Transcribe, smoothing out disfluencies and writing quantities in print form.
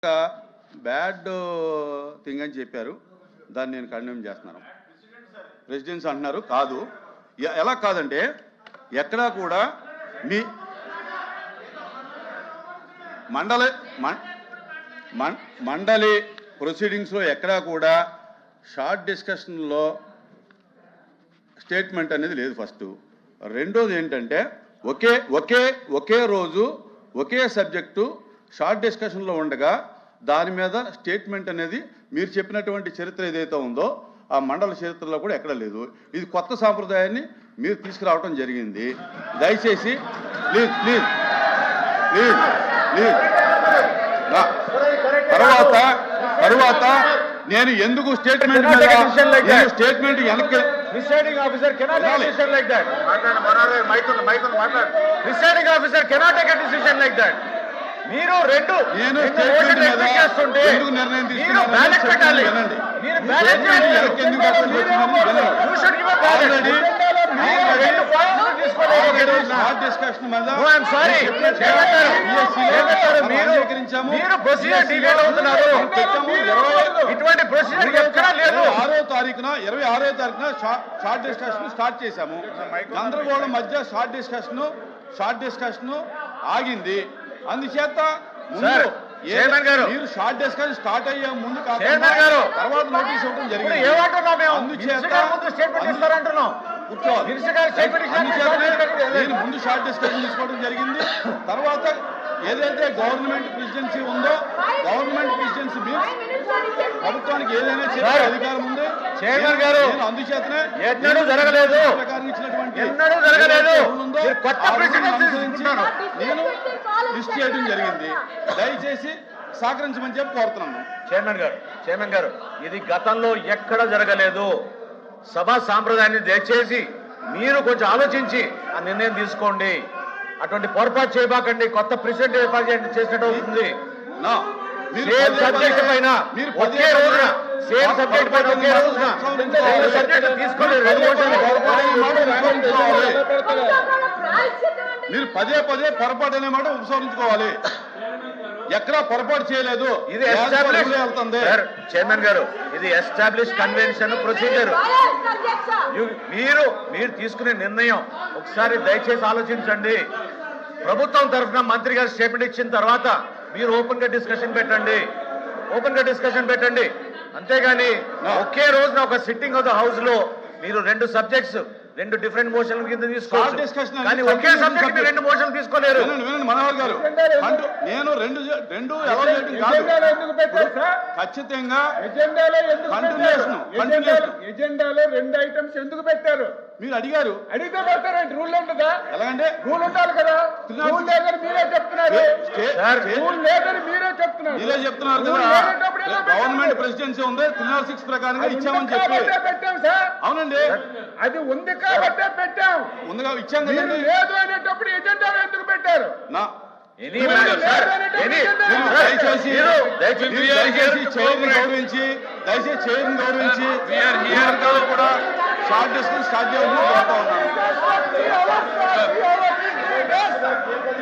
Bad thing అని చెప్పారు. దాన్ని నేను కండెమ్ చేస్తున్నాను. ప్రెసిడెంట్స్ అంటున్నారు, కాదు. ఎలా కాదంటే ఎక్కడా కూడా మీ మండలి ప్రొసీడింగ్స్లో ఎక్కడా కూడా షార్ట్ డిస్కషన్లో స్టేట్మెంట్ అనేది లేదు. ఫస్ట్. రెండోది ఏంటంటే ఒకే రోజు ఒకే సబ్జెక్టు షార్ట్ డిస్కషన్లో ఉండగా దాని మీద స్టేట్మెంట్ అనేది మీరు చెప్పినటువంటి చరిత్ర ఏదైతే ఉందో ఆ మండల చరిత్రలో కూడా ఎక్కడ లేదు. ఇది కొత్త సాంప్రదాయాన్ని మీరు తీసుకురావడం జరిగింది. దయచేసి ప్లీజ్ ప్లీజ్ ప్లీజ్ ప్లీజ్ తర్వాత నేను ఎందుకు స్టేట్మెంట్ స్టేట్మెంట్ వెనక్కి Presiding officer cannot take a decision like that. Presiding officer cannot take a decision like that. మీరు రెండు చేస్తుంటే మీరు బ్యాలెట్ పెట్టాలి. మీరు బ్యాలెట్ ఇటువంటి ప్రొసీజర్ ఎక్కడా లేదు. 26వ తారీఖున షార్ట్ డిస్కషన్ స్టార్ట్ చేశాము. గందరగోళం మధ్య షార్ట్ డిస్కషన్ ఆగింది. అందుచేత మీరు షార్ట్ డిస్కషన్ స్టార్ట్ అయ్యే ముందు తర్వాత నోటీస్ ఇవ్వడం జరిగింది. నేను ముందు షార్ట్ డిస్కషన్ తీసుకోవడం జరిగింది. తర్వాత ఏదైతే గవర్నమెంట్ ప్రెసిడెన్సీ ఉందో గవర్నమెంట్ ప్రెసిడెన్సీ మీన్స్ ప్రభుత్వానికి ఏదైనా చేసే అధికారం ఉంది. చైర్మన్ గారు అందుచేతనే ఎన్నడూ జరగలేదు ప్రకారం ఇచ్చినటువంటి నేను లిస్ట్ చేయడం జరిగింది. దయచేసి సహకరించమని చెప్పి కోరుతున్నాను. చైర్మన్ గారు ఇది గతంలో ఎక్కడ జరగలేదు. సభా సాంప్రదాయాన్ని దయచేసి మీరు కొంచెం ఆలోచించి ఆ నిర్ణయం తీసుకోండి. అటువంటి పొరపాటు చేయబాకండి. కొత్త ప్రెసిడెంట్ ఏర్పాటు చేసినట్టు అవుతుంది. సేమ్ సబ్జెక్ట్ పైన ఒకే రోజున మీరు పదే పొరపాటు అనే మాట ఉపసంహరించుకోవాలి. ఎక్కడా పొరపాటు చేయలేదు. ఇది చైర్మన్ గారు ఇది ఎస్టాబ్లిష్ కన్వెన్షన్ ప్రొసీజర్. మీరు తీసుకునే నిర్ణయం ఒకసారి దయచేసి ఆలోచించండి. ప్రభుత్వం తరఫున మంత్రి గారు స్టేట్మెంట్ ఇచ్చిన తర్వాత మీరు ఓపెన్ గా డిస్కషన్ పెట్టండి. అంతేగాని ఒకే రోజున ఒక సిట్టింగ్ ఆఫ్ ద హౌస్ లో మీరు రెండు సబ్జెక్ట్స్ రెండు డిఫరెంట్ మోషన్ల కింద తీసుకోవాలి. కానీ ఒకే సబ్జెక్ట్ మీరు రెండు మోషన్లు తీసుకోలేరు. మనోహర్ గారు నేను రెండు ఖచ్చితంగా ఎజెండాలో రెండు ఐటమ్స్ ఎందుకు పెట్టారు? మీరు అడిగారు. అడిగితే పెడతారంటే రూల్ ఉంటుందా? ఎలాగంటే రూల్ ఉండాలి కదా. రూల్ లేదని మీరే చెప్తున్నారు. మీరే చెప్తున్నారు కదా. గవర్నమెంట్ ప్రెసిడెన్సీ ఉంది. 306 ప్రకారంగా ఇచ్చామని చెప్పి పెట్టాం సార్. అవునండి, అది ఉంది కాబట్టే పెట్టాం. ముందుగా ఇచ్చాం కదా. లేదు అనేటప్పుడు ఎజెండాలో ఎందుకు పెట్టారు? దయచేసి చైర్ని గౌరవించి కూడా షార్ట్ డిస్కషన్ స్టార్ట్ చేయాలని కోరుతా ఉన్నాను.